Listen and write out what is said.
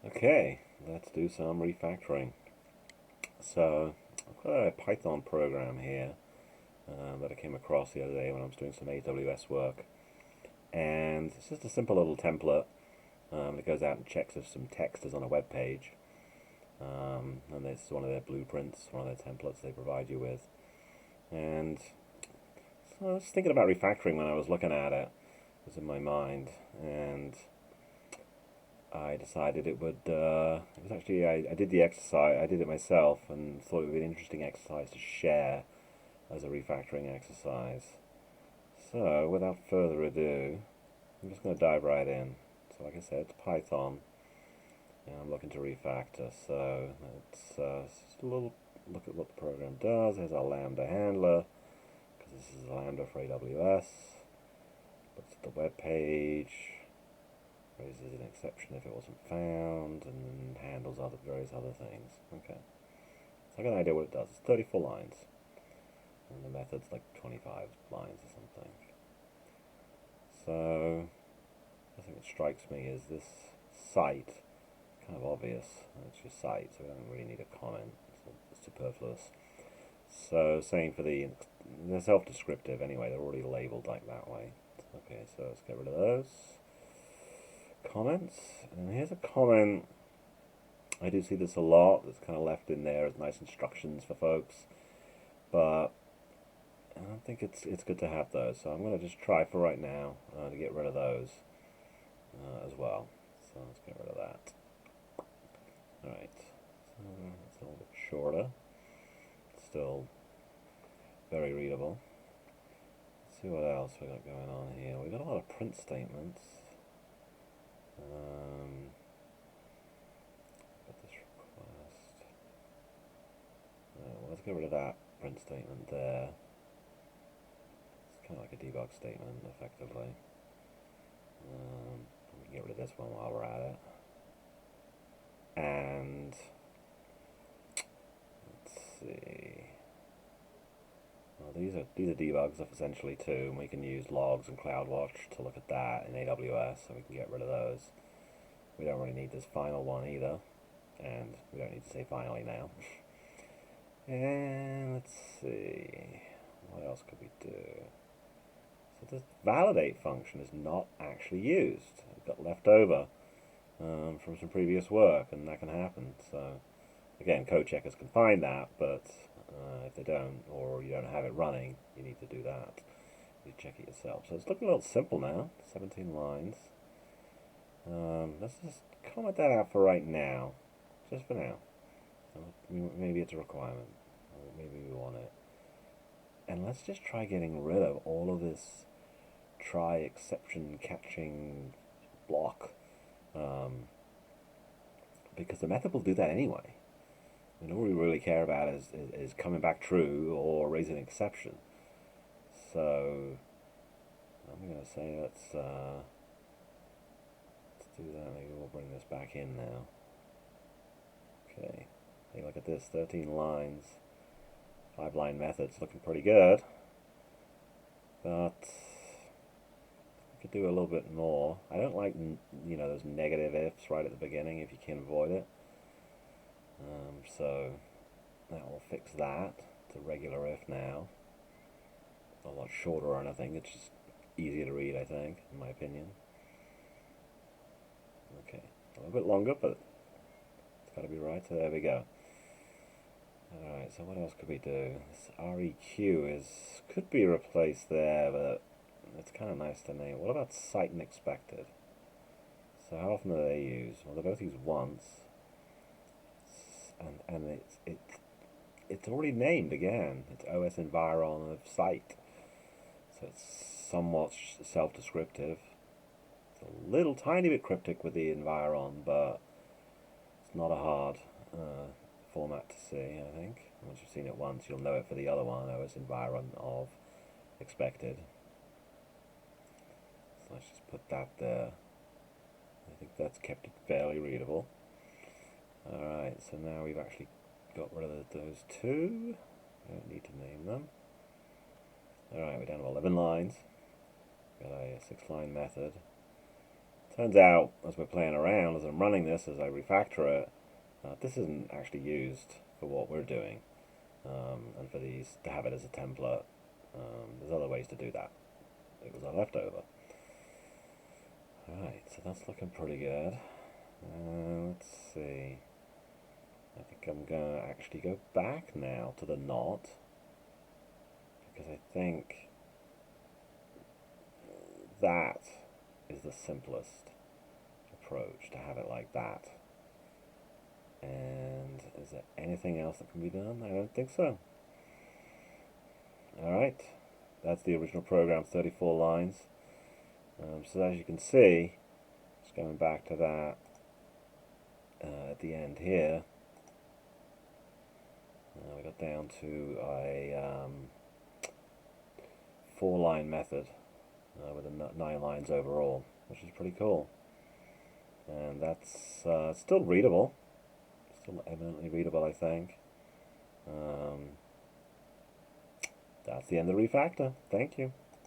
Okay, let's do some refactoring. So, I've got a Python program here that I came across the other day when I was doing some AWS work. And it's just a simple little template that goes out and checks if some text is on a web page. And this is one of their blueprints, one of their templates they provide you with. And so I was thinking about refactoring when I was looking at it. It was in my mind. And I decided it would. It was actually I did the exercise. I did it myself and thought it would be an interesting exercise to share as a refactoring exercise. So without further ado, I'm just going to dive right in. So like I said, it's Python, and I'm looking to refactor. So let's just a little look at what the program does. Here's our Lambda handler, because this is a Lambda for AWS. Looks at the web page, raises an exception if it wasn't found, and handles other various other things. Okay, so I got an idea what it does. It's 34 lines, and the method's like 25 lines or something. So the thing that strikes me is this site, kind of obvious. It's your site, so we don't really need a comment. It's superfluous. So saying for they're self-descriptive anyway. They're already labeled like that way. Okay, so let's get rid of those comments. And here's a comment. I do see this a lot. That's kind of left in there as nice instructions for folks, but I don't think it's good to have those. So I'm going to just try for right now to get rid of those as well. So let's get rid of that. All right. So it's a little bit shorter. Still very readable. Let's see what else we got going on here. We got a lot of print statements. Got this request. Well, let's get rid of that print statement there. It's kind of like a debug statement, effectively. We can get rid of this one while we're at it. And let's see. Well, these are debugs essentially too, and we can use logs and CloudWatch to look at that in AWS, so we can get rid of those. We don't really need this final one either, and we don't need to say finally now. And let's see, what else could we do? So this validate function is not actually used. It got left over from some previous work, and that can happen. So again, code checkers can find that, but if they don't, or you don't have it running, you need to do that. You check it yourself. So it's looking a little simple now. 17 lines. Let's just comment that out for right now, just for now. Maybe it's a requirement, or maybe we want it. And let's just try getting rid of all of this try exception catching block, because the method will do that anyway. And all we really care about is coming back true or raising an exception. So I'm going to say let's do that. Maybe we'll bring this back in now. Okay, take a look at this. 13 lines, 5-line methods, looking pretty good. But we could do a little bit more. I don't like those negative ifs right at the beginning if you can avoid it. So that will fix that. It's a regular if now. Not a lot shorter or anything. It's just easier to read, I think, in my opinion. Okay, a little bit longer, but it's got to be right. So there we go. Alright, so what else could we do? This REQ could be replaced there, but it's kind of nice to name. What about cite and expected? So how often do they use? Well, they both use once, and it's already named again. It's OS environ of cite, so it's somewhat self-descriptive. It's a little tiny bit cryptic with the environ, but it's not a hard format to see, I think. Once you've seen it once, you'll know it for the other one, OS environ of expected. So let's just put that there. I think that's kept it fairly readable. Alright, so now we've actually got rid of those two. We don't need to name them. Alright, we're down to 11 lines. Got a 6-line method. Turns out, as we're playing around, as I'm running this, as I refactor it, this isn't actually used for what we're doing. And for these, to have it as a template, there's other ways to do that. It was a leftover. Alright, so that's looking pretty good. Let's see. I think I'm going to actually go back now to the knot, because I think that is the simplest approach, to have it like that. And is there anything else that can be done? I don't think so. Alright, that's the original program, 34 lines. So as you can see, just going back to that at the end here, we got down to a 4-line method with 9 lines overall, which is pretty cool. And that's still readable, still eminently readable, I think. That's the end of Refactor. Thank you.